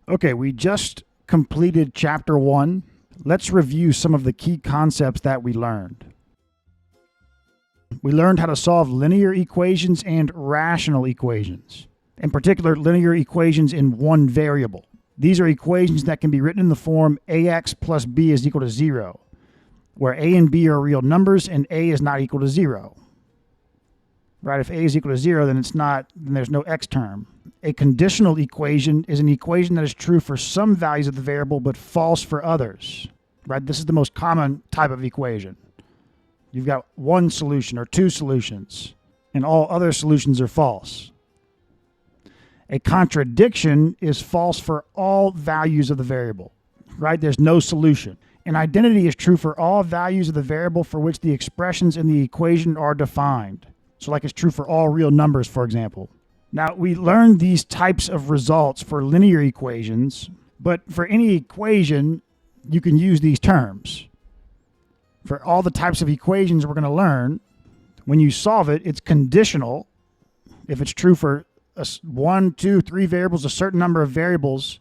Okay, we just completed chapter 1. Let's review some of the key concepts that we learned. We learned how to solve linear equations and rational equations. In particular, linear equations in one variable. These are equations that can be written in the form ax plus b is equal to 0, where a and b are real numbers and a is not equal to 0. Right? If a is equal to 0, then there's no x term. A conditional equation is an equation that is true for some values of the variable but false for others. Right? This is the most common type of equation. You've got one solution or two solutions, and all other solutions are false. A contradiction is false for all values of the variable. Right? There's no solution. An identity is true for all values of the variable for which the expressions in the equation are defined. So like it's true for all real numbers, for example. Now, we learned these types of results for linear equations, but for any equation, you can use these terms. For all the types of equations we're going to learn, when you solve it, it's conditional. If it's true for 1, 2, 3 variables, a certain number of variables,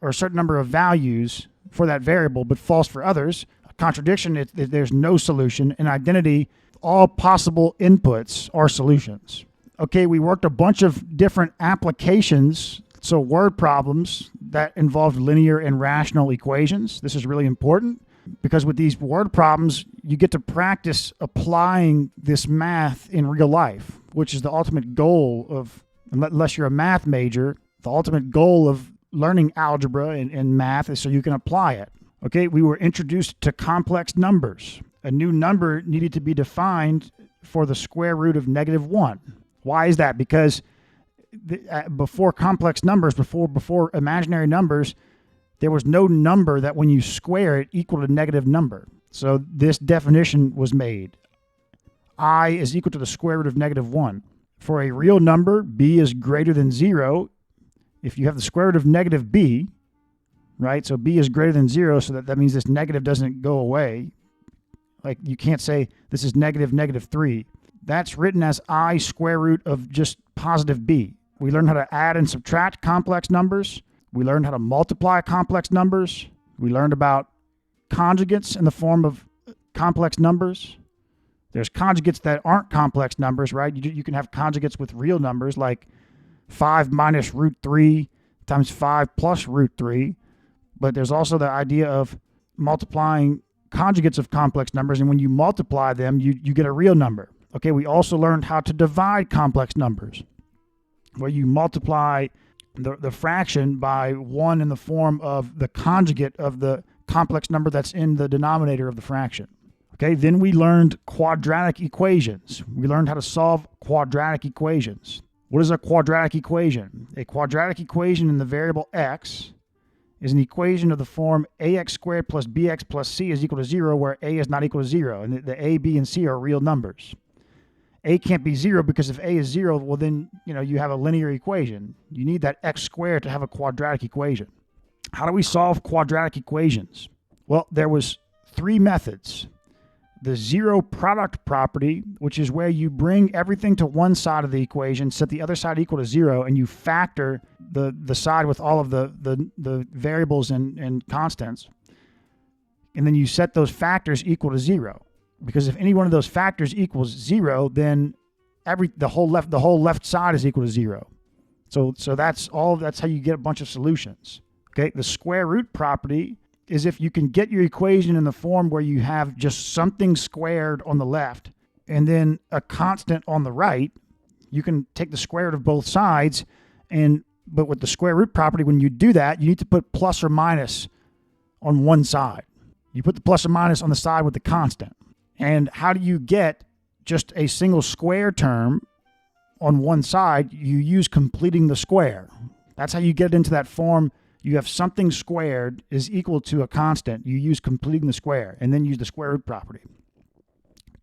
or a certain number of values for that variable, but false for others. A contradiction, there's no solution. An identity, all possible inputs are solutions. Okay, we worked a bunch of different applications, so word problems that involved linear and rational equations. This is really important because with these word problems, you get to practice applying this math in real life, which is the ultimate goal of, unless you're a math major, the ultimate goal of learning algebra and math is so you can apply it. Okay, we were introduced to complex numbers. A new number needed to be defined for the square root of -1. Why is that? Because before complex numbers, before imaginary numbers, there was no number that when you square it equaled a negative number. So this definition was made. I is equal to the square root of -1. For a real number, b is greater than 0. If you have the square root of negative b, right? So b is greater than 0, so that means this negative doesn't go away. Like you can't say this is -3. That's written as I square root of just positive b. We learned how to add and subtract complex numbers. We learned how to multiply complex numbers. We learned about conjugates in the form of complex numbers. There's conjugates that aren't complex numbers, right? You can have conjugates with real numbers like 5 minus √3 times 5 plus √3. But there's also the idea of multiplying conjugates of complex numbers, and when you multiply them, you get a real number. Okay, we also learned how to divide complex numbers, where you multiply the fraction by 1 in the form of the conjugate of the complex number that's in the denominator of the fraction. Okay, then we learned quadratic equations. We learned how to solve quadratic equations. What is a quadratic equation? A quadratic equation in the variable x is an equation of the form ax squared plus bx plus c is equal to 0, where a is not equal to 0, and the a, b, and c are real numbers. A can't be 0 because if a is 0, well then, you have a linear equation. You need that x squared to have a quadratic equation. How do we solve quadratic equations? Well, there was 3 methods. The zero product property, which is where you bring everything to one side of the equation, set the other side equal to 0, and you factor the side with all of the variables and constants. And then you set those factors equal to 0. Because if any one of those factors equals 0, then the whole left side is equal to 0. So that's how you get a bunch of solutions. Okay, the square root property is if you can get your equation in the form where you have just something squared on the left and then a constant on the right, you can take the square root of both sides, but with the square root property, when you do that, you need to put plus or minus on one side. You put the plus or minus on the side with the constant. And how do you get just a single square term on one side? You use completing the square. That's how you get into that form. You have something squared is equal to a constant. You use completing the square and then use the square root property.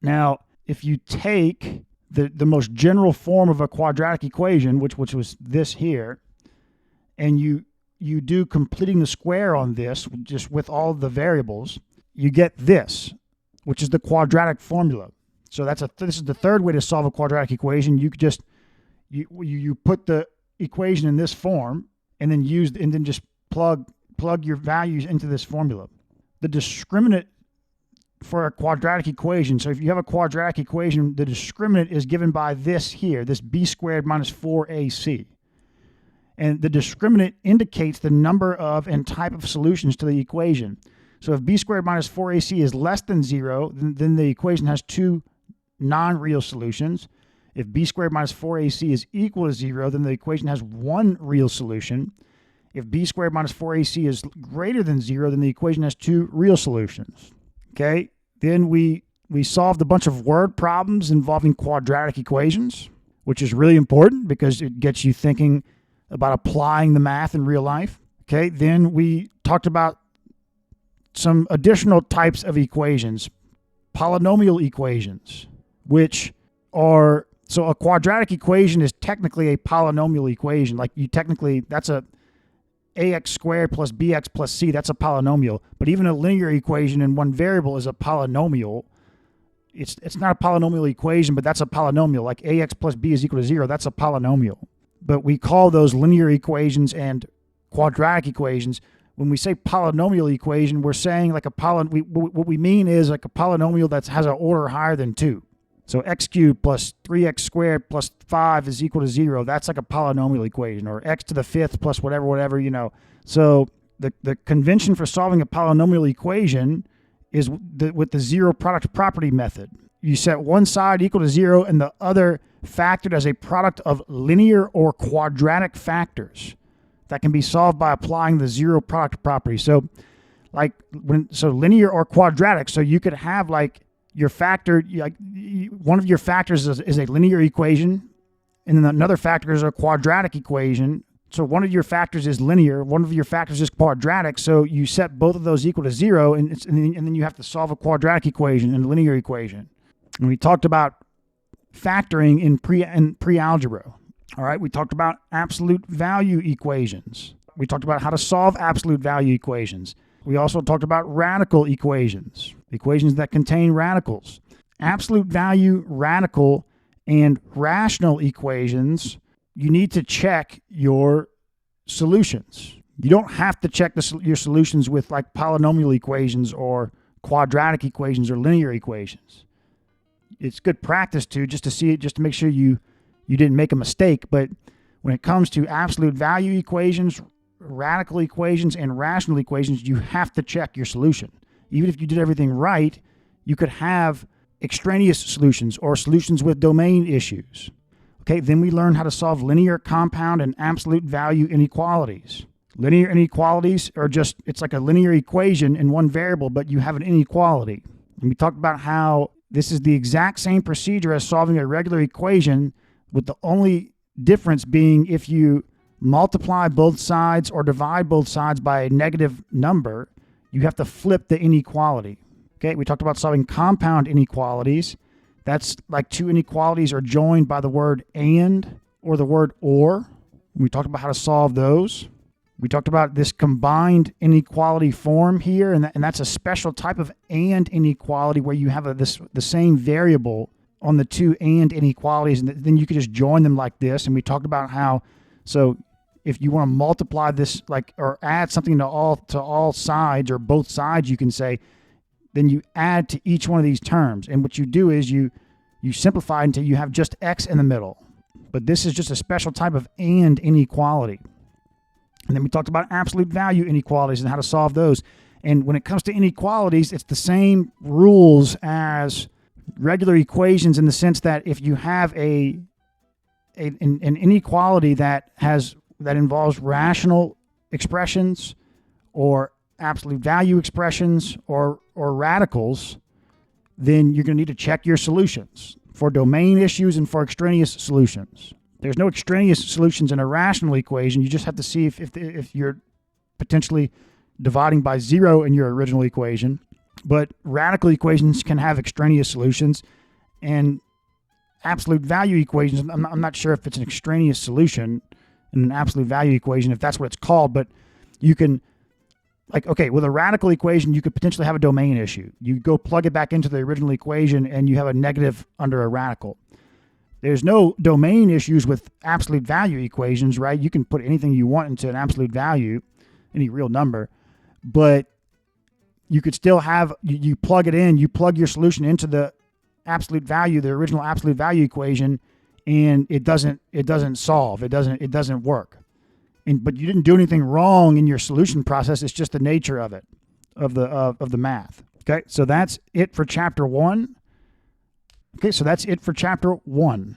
Now, if you take the most general form of a quadratic equation, which was this here, and you do completing the square on this, just with all the variables, you get this, which is the quadratic formula. So this is the third way to solve a quadratic equation. You could just you put the equation in this form and then just plug your values into this formula. The discriminant for a quadratic equation, so if you have a quadratic equation, the discriminant is given by this here, this b squared minus 4ac. And the discriminant indicates the number of and type of solutions to the equation. So if b squared minus 4ac is less than 0, then the equation has two non-real solutions. If b squared minus 4ac is equal to 0, then the equation has one real solution. If b squared minus 4ac is greater than 0, then the equation has two real solutions. Okay, then we solved a bunch of word problems involving quadratic equations, which is really important because it gets you thinking about applying the math in real life. Okay, then we talked about some additional types of equations, polynomial equations, which are, so a quadratic equation is technically a polynomial equation. Like that's a ax squared plus bx plus c, that's a polynomial. But even a linear equation in one variable is a polynomial. It's not a polynomial equation, but that's a polynomial. Like ax plus b is equal to 0, that's a polynomial. But we call those linear equations and quadratic equations. When we say polynomial equation, we're saying like what we mean is like a polynomial that has an order higher than 2. So x cubed plus 3x squared plus 5 is equal to 0. That's like a polynomial equation, or x to the 5th plus whatever, you know. So the convention for solving a polynomial equation is with the zero product property method. You set one side equal to 0 and the other factored as a product of linear or quadratic factors that can be solved by applying the zero product property. So linear or quadratic, so you could have like your factor, like one of your factors is a linear equation, and then another factor is a quadratic equation. So one of your factors is linear, one of your factors is quadratic. So you set both of those equal to 0, and then you have to solve a quadratic equation and a linear equation. And we talked about factoring in pre-algebra. All right, we talked about absolute value equations. We talked about how to solve absolute value equations. We also talked about radical equations, equations that contain radicals. Absolute value, radical, and rational equations, you need to check your solutions. You don't have to check your solutions with like polynomial equations or quadratic equations or linear equations. It's good practice just to see it, just to make sure you didn't make a mistake. But when it comes to absolute value equations, radical equations, and rational equations, you have to check your solution. Even if you did everything right, you could have extraneous solutions or solutions with domain issues. Okay, then we learn how to solve linear, compound, and absolute value inequalities. Linear inequalities are just, it's like a linear equation in one variable, but you have an inequality. And we talked about how this is the exact same procedure as solving a regular equation, with the only difference being if you multiply both sides or divide both sides by a negative number, you have to flip the inequality. Okay, we talked about solving compound inequalities. That's like two inequalities are joined by the word and or the word or. We talked about how to solve those. We talked about this combined inequality form here, and that's a special type of and inequality where you have the same variable on the two and inequalities, and then you could just join them like this. And we talked about how, so if you want to multiply this or add something to all sides or both sides, you can say, then you add to each one of these terms. And what you do is you simplify until you have just x in the middle. But this is just a special type of and inequality. And then we talked about absolute value inequalities and how to solve those. And when it comes to inequalities, it's the same rules as regular equations, in the sense that if you have an inequality that involves rational expressions or absolute value expressions or radicals, then you're going to need to check your solutions for domain issues and for extraneous solutions. There's no extraneous solutions in a rational equation. You just have to see if you're potentially dividing by 0 in your original equation. But radical equations can have extraneous solutions, and absolute value equations, I'm not sure if it's an extraneous solution in an absolute value equation, if that's what it's called, but you can, with a radical equation, you could potentially have a domain issue. You go plug it back into the original equation and you have a negative under a radical. There's no domain issues with absolute value equations, right? You can put anything you want into an absolute value. any real number, but you could still have, you plug it in, you plug your solution into the absolute value, the original absolute value equation, and it doesn't solve. It doesn't work. But you didn't do anything wrong in your solution process. It's just the nature of it, of the math. Okay, so that's it for chapter 1. Okay, so that's it for chapter 1.